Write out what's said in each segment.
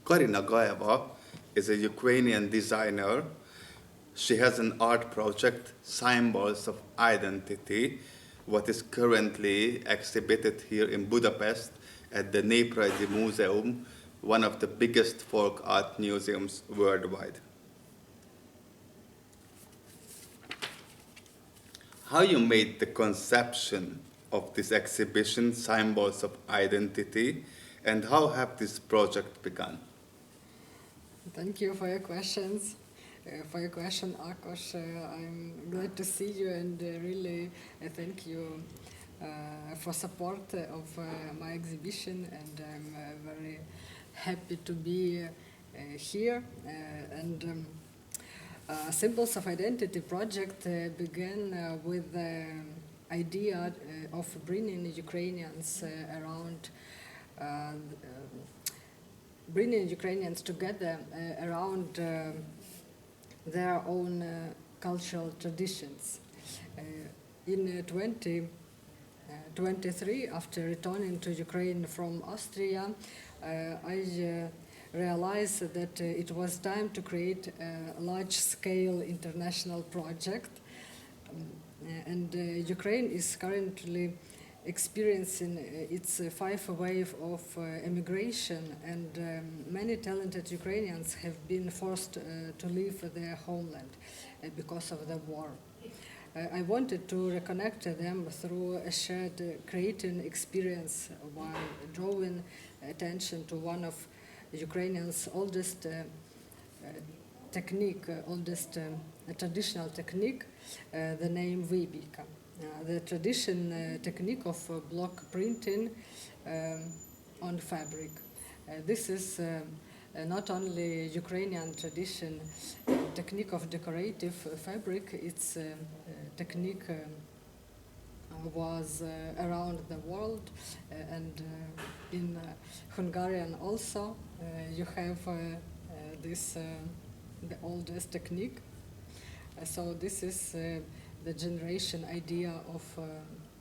Karina Gaeva is a Ukrainian designer. She has an art project, Symbols of Identity, what is currently exhibited here in Budapest at the Néprajzi Múzeum, one of the biggest folk art museums worldwide. How you made the conception of this exhibition, Symbols of Identity, and how have this project begun? Thank you for your questions. For your question, Akos, I'm glad to see you and really thank you for support of my exhibition, and I'm very happy to be here. Symbols of Identity project began with the idea of bringing Ukrainians bringing Ukrainians together around their own cultural traditions. In 2023, after returning to Ukraine from Austria, I realized that it was time to create a large-scale international project. Ukraine is currently experiencing its fifth wave of immigration, and many talented Ukrainians have been forced to leave their homeland because of the war. I wanted to reconnect them through a shared creating experience while drawing attention to one of Ukrainians' oldest traditional technique, the name Vybika. The technique of block printing on fabric. This is not only Ukrainian technique of decorative fabric, its technique was around the world, and in Hungarian also you have the oldest technique. So this is the generation idea of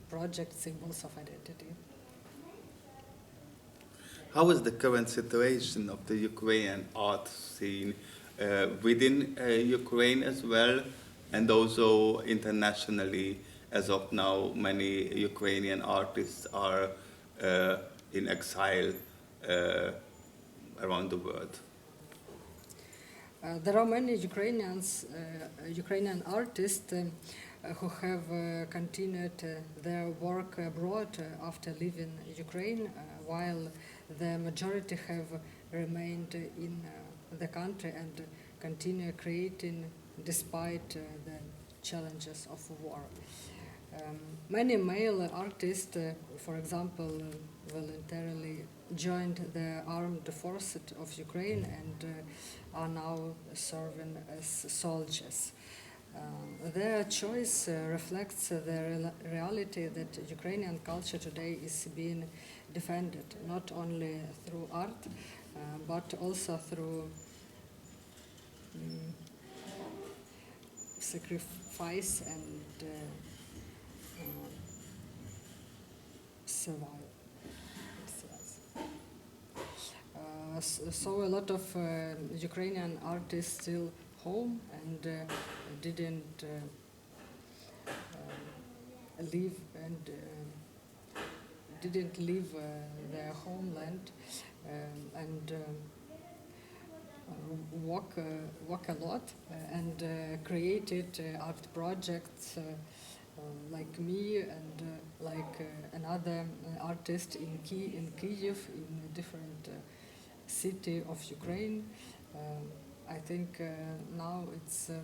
project Symbols of Identity. How is the current situation of the Ukrainian art scene within Ukraine as well, and also internationally? As of now, many Ukrainian artists are in exile around the world. There are many Ukrainian artists who have continued their work abroad after leaving Ukraine, while the majority have remained in the country and continue creating despite the challenges of war. Many male artists, for example, voluntarily joined the armed forces of Ukraine and are now serving as soldiers. Their choice reflects the reality that Ukrainian culture today is being defended not only through art, but also through sacrifice and survival. So a lot of Ukrainian artists still home and didn't leave their homeland and work a lot and created art projects like me and like another artist in Kyiv, in a different city of Ukraine. I think now it's a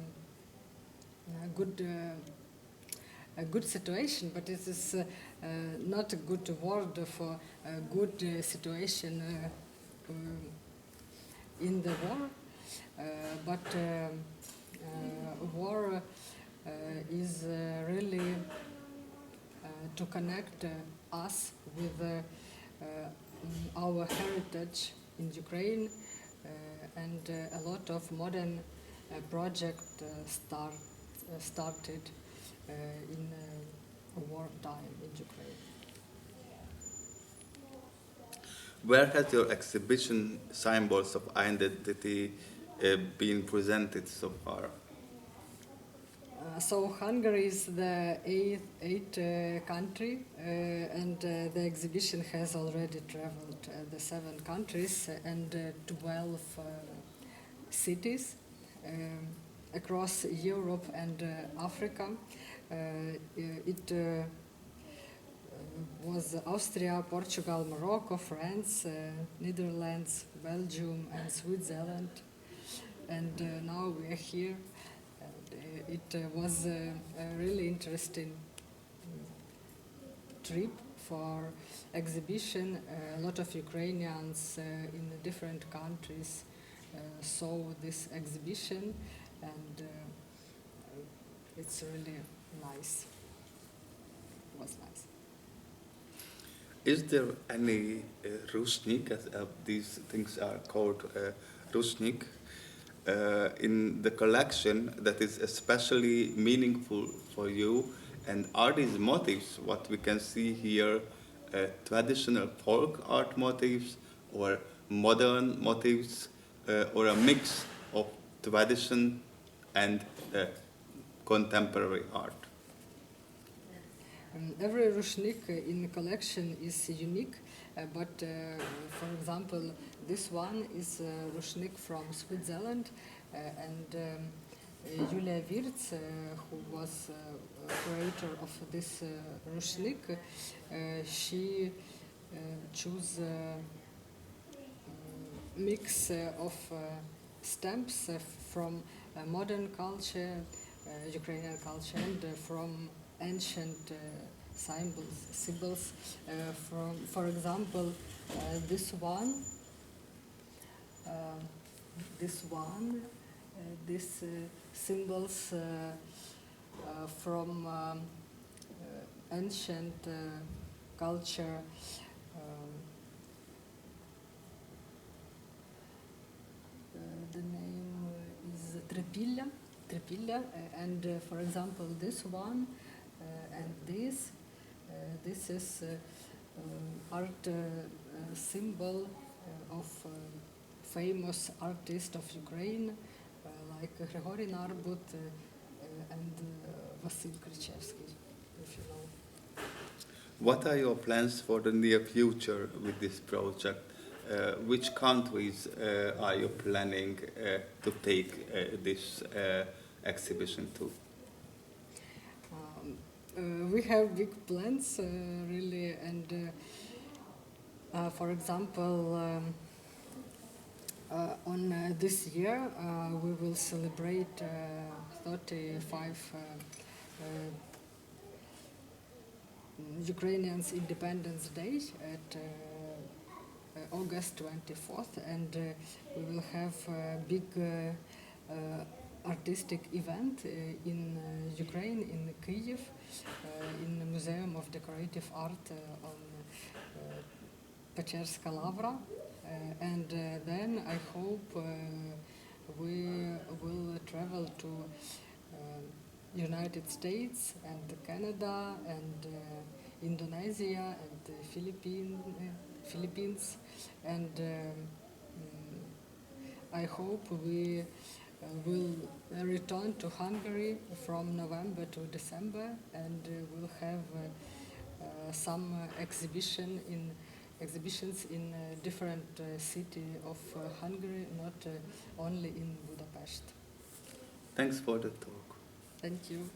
good situation, but it is not a good word for a good situation in the war. But war is really to connect us with our heritage in Ukraine, and a lot of modern projects started in wartime in Ukraine. Where has your exhibition Symbols of Identity been presented so far? So Hungary is the eighth country, and the exhibition has already traveled the 7 countries and 12 cities across Europe and Africa. It was Austria, Portugal, Morocco, France, Netherlands, Belgium, and Switzerland. And now we are here. And, it was a really interesting trip for exhibition. A lot of Ukrainians in different countries saw this exhibition, and it's really nice. It was nice. Is there any ruchnik, as these things are called ruchnik, in the collection that is especially meaningful for you? And are these motifs, what we can see here, traditional folk art motifs or modern motifs, or a mix of tradition and contemporary art? Every ruchnik in the collection is unique, but for example, this one is a ruchnik from Switzerland, and Julia Wirtz, who was creator of this ruchnik, she chose a mix of stamps from modern culture, Ukrainian culture, and from ancient symbols. For example, this symbols from ancient culture. The name is Trepilla, and for example, this one and this is art symbol of famous artists of Ukraine, like Grigory Narbut and Vasil Krичевский, if you know. What are your plans for the near future with this project? Which countries are you planning to take this exhibition to? We have big plans, really, and for example, on this year we will celebrate 35 Ukrainians Independence Day at August 24th, and we will have a big artistic event in Ukraine, in Kyiv, in the Museum of Decorative Art on Pečerska Lavra, and then I hope we will travel to United States and Canada and Indonesia and Philippines, and I hope we will return to Hungary from November to December, and we'll have some exhibitions in different cities of Hungary, not only in Budapest. Thanks for the talk. Thank you.